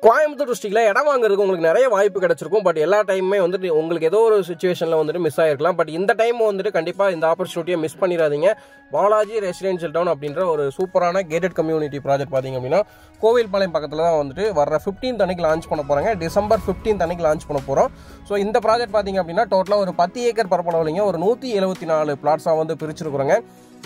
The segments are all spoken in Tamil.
கோயம்புத்தூர் டிஸ்ட்ரிக்ட்ல இடம் வாங்குறதுக்கு உங்களுக்கு நிறைய வாய்ப்பு கிடைச்சிருக்கும். பட் எல்லா டைமுமே வந்துட்டு உங்களுக்கு ஏதோ ஒரு சுச்சுவேஷனில் வந்துட்டு மிஸ் ஆகிருக்கலாம். பட் இந்த டைம் வந்துட்டு கண்டிப்பாக இந்த ஆப்பர்ச்சுனிட்டியை மிஸ் பண்ணிடாதீங்க. பாலாஜி ரெசிடென்ஷியல் டவுன் அப்படின்ற ஒரு சூப்பரான கேட்டட் கம்யூனிட்டி ப்ராஜெக்ட் பார்த்தீங்க அப்படின்னா கோவில்பாளையம் பக்கத்தில் தான் வந்துட்டு வர 15th அன்னைக்கு லான்ச் பண்ண போகிறாங்க. டிசம்பர் 15th அன்னைக்கு லான்ச் பண்ண போகிறோம். ஸோ இந்த ப்ராஜெக்ட் பார்த்தீங்க அப்படின்னா டோட்டலாக ஒரு 10 ஏக்கர் பரப்பளவுலைங்க ஒரு 174 பிளாட்ஸாக வந்து பிரிச்சிருக்கிறோங்க.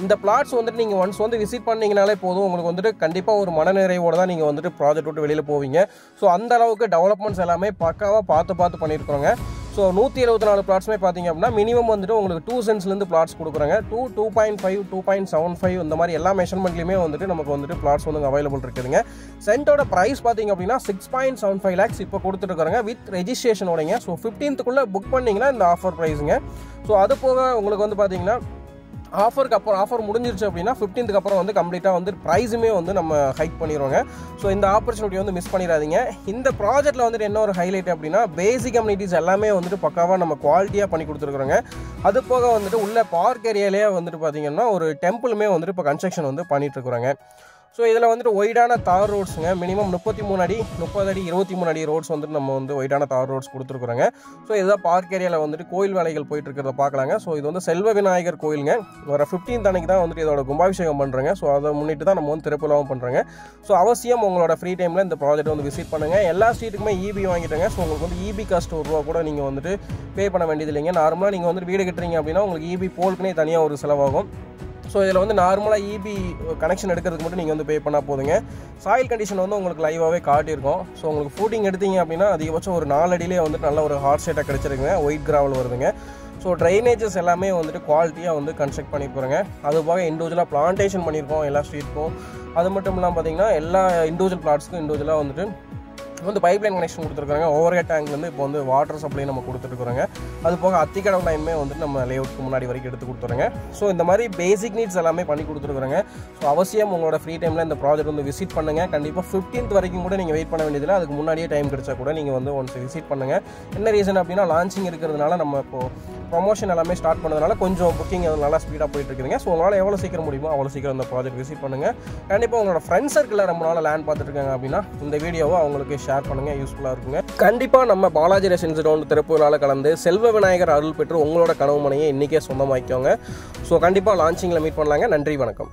இந்த பிளாட்ஸ் வந்துட்டு நீங்கள் ஒன்ஸ் வந்து விசிட் பண்ணிங்கனாலே போதும், உங்களுக்கு வந்துட்டு கண்டிப்பாக ஒரு மனநிறைவோடு தான் நீங்கள் வந்துட்டு ப்ராஜெக்ட் விட்டு வெளியில் போவீங்க. ஸோ அந்த அளவுக்கு டெவலப்மெண்ட்ஸ் எல்லாமே பக்காவாக பார்த்து பண்ணியிருக்கிறோங்க. ஸோ 174 பிளாட்ஸுமே பார்த்தீங்க அப்படின்னா மினிமம் வந்துட்டு உங்களுக்கு 2 சென்ட்ஸ்லேருந்து பிளாட்ஸ் கொடுக்குறாங்க. 2.5 2.75 இந்த மாதிரி எல்லா மெஷர்மெண்ட்லையுமே வந்துட்டு நமக்கு வந்துட்டு பிளாட்ஸ் வந்து அவைலபிள் இருக்குதுங்க. சென்ட்டோட ப்ரைஸ் பார்த்தீங்க அப்படின்னா 6.75 lakhs இப்போ கொடுத்துருக்காங்க வித் ரெஜிஸ்ட்ரேஷனோடைங்க. ஸோ 15th புக் பண்ணிங்கன்னா இந்த ஆஃபர் ப்ரைஸுங்க. ஸோ அது போக உங்களுக்கு வந்து பார்த்தீங்கன்னா ஆஃபர் முடிஞ்சிருச்சு அப்படின்னா 15th அப்புறம் வந்து கம்ப்ளீட்டாக வந்து ப்ரைஸுமே வந்து நம்ம ஹைக் பண்ணிடுவோங்க. ஸோ இந்த ஆப்பர்ச்சுனிட்டி வந்து மிஸ் பண்ணிடாதீங்க. இந்த ப்ராஜெக்ட்டில் வந்துட்டு என்ன ஒரு ஹைலைட் அப்படின்னா பேசிக் கம்யூனிட்டிஸ் எல்லாமே வந்துட்டு பக்காவாக நம்ம குவாலிட்டியாக பண்ணி கொடுத்துருக்குறோங்க. அது போக வந்துட்டு உள்ள பார்க் ஏரியாலேயே வந்துட்டு பார்த்தீங்கன்னா ஒரு டெம்பிளுமே வந்துட்டு இப்போ கன்ஸ்ட்ரக்ஷன் வந்து பண்ணிட்டு இருக்கிறாங்க. ஸோ இதில் வந்துட்டு ஒய்டான தார் ரோட்ஸுங்க மினிமம் 33 அடி 30 அடி 23 அடி ரோட்ஸ் வந்துட்டு நம்ம வந்து ஒய்டான தார் ரோட்ஸ் கொடுத்துருக்குறோங்க. ஸோ இதுதான் பார்க் ஏரியாவில் வந்துட்டு கோயில் வேலைகள் போயிட்டு இருக்கிறத பார்க்கலாங்க. ஸோ இது வந்து செல்வ விநாயகர் கோயிலுங்க. வர 15th அன்னைக்கு தான் வந்துட்டு இதோட கும்பாபிஷேகம் பண்ணுறாங்க. ஸோ அதை முன்னிட்டு தான் நம்ம வந்து திருப்பலாவும் பண்ணுறாங்க. ஸோ அவசியம் உங்களோட ஃப்ரீ டைமில் இந்த ப்ராஜெக்ட் வந்து விசிட் பண்ணுங்கள். எல்லா ஸ்ட்ரீட்டுக்குமே இபி வாங்கிட்டாங்க. ஸோ உங்களுக்கு வந்து இபி காஸ்ட் ₹1 கூட நீங்கள் வந்துட்டு பே பண்ண வேண்டியது இல்லைங்க. நார்மலாக நீங்கள் வந்து வீடு கட்டுறீங்க அப்படின்னா உங்களுக்கு இபி போலுக்குனே தனியாக ஒரு செலவாகும். ஸோ இதில் வந்து நார்மலாக இபி கனெக்ஷன் எடுக்கிறதுக்கு மட்டும் நீங்கள் வந்து பே பண்ணால் போதுங்க. சாயில் கண்டிஷன் வந்து உங்களுக்கு லைவாகவே காட்டியிருக்கும். ஸோ உங்களுக்கு ஃபூட்டிங் எடுத்தீங்க அப்படின்னா அதிகபட்சம் ஒரு 4 அடியிலே வந்துட்டு நல்ல ஒரு ஹார்ட் ஷேட்டாக கிடச்சிருக்குங்க. ஒயிட் கிராவல் வருதுங்க. ஸோ ட்ரைனேஜஸ் எல்லாமே வந்துட்டு குவாலிட்டியாக வந்து கன்ஸ்ட்ரக்ட் பண்ணியிருக்கிறோங்க. அது போக இண்டிவிஜுவலாக பிளான்டேஷன் பண்ணியிருக்கோம் எல்லா ஸ்ட்ரீட்டுக்கும். அது மட்டும் இல்லாமல் பார்த்தீங்கன்னா எல்லா இண்டிவிஜுவல் பிளாட்ஸ்க்கும் இண்டிவிஜுவலாக வந்துட்டு வந்து பைப்லைன் கனெக்ஷன் கொடுத்துருக்காங்க. ஓவர் ஹெட் டேங்க்லேருந்து இப்போ வந்து வாட்டர் சப்ளை நம்ம கொடுத்துருக்குறோங்க. அது போக அத்திக்கடவு லைனுமே வந்துட்டு நம்ம லேஅவுட்க்கு முன்னாடி வரைக்கும் எடுத்து கொடுத்துருங்க. ஸோ இந்த மாதிரி பேசிக் நீட்ஸ் எல்லாமே பண்ணி கொடுத்துருக்குறோங்க. ஸோ அவசியம் உங்களோட ஃப்ரீ டைமில் இந்த ப்ராஜெக்ட் வந்து விசிட் பண்ணுங்கள். கண்டிப்பாக 15th வரைக்கும் கூட நீங்கள் வெயிட் பண்ண வேண்டியதில்லை. அதுக்கு முன்னாடியே டைம் கிடைச்சா கூட நீங்கள் வந்து ஒன்ஸ் விசிட் பண்ணுங்கள். என்ன ரீசன் அப்படின்னா லான்ச்சிங் இருக்கிறதுனால நம்ம இப்போது ப்ரொமோஷன் எல்லாமே ஸ்டார்ட் பண்ணதுனால கொஞ்சம் புக்கிங் நல்லா ஸ்பீடாக போயிட்டு இருக்குதுங்க. ஸோ உங்களால் எவ்வளோ சீக்கிரம் முடியுமோ அவ்வளோ சீக்கிரம் இந்த ப்ராஜெக்ட் விசிட் பண்ணுங்கள். கண்டிப்பாக உங்களோட ஃப்ரெண்ட்ஸ் சர்க்கிளில் ரொம்ப நாள் லேண்ட் பார்த்துட்டு இருக்காங்க அப்படின்னா இந்த வீடியோவை அவங்களுக்கு ஷேர் பண்ணுங்கள், யூஸ்ஃபுல்லாக இருக்குங்க. கண்டிப்பாக நம்ம பாலாஜி ரெசிடென்ஷியல் டவுன் திருப்பூரால் கலந்து செல்வ விநாயகர் அருள் பெற்று உங்களோட கனவு மனையை இன்றைக்கே சொந்தமாக்கிக்கோங்க. ஸோ கண்டிப்பாக லான்ச்சிங்கில் மீட் பண்ணலாங்க. நன்றி, வணக்கம்.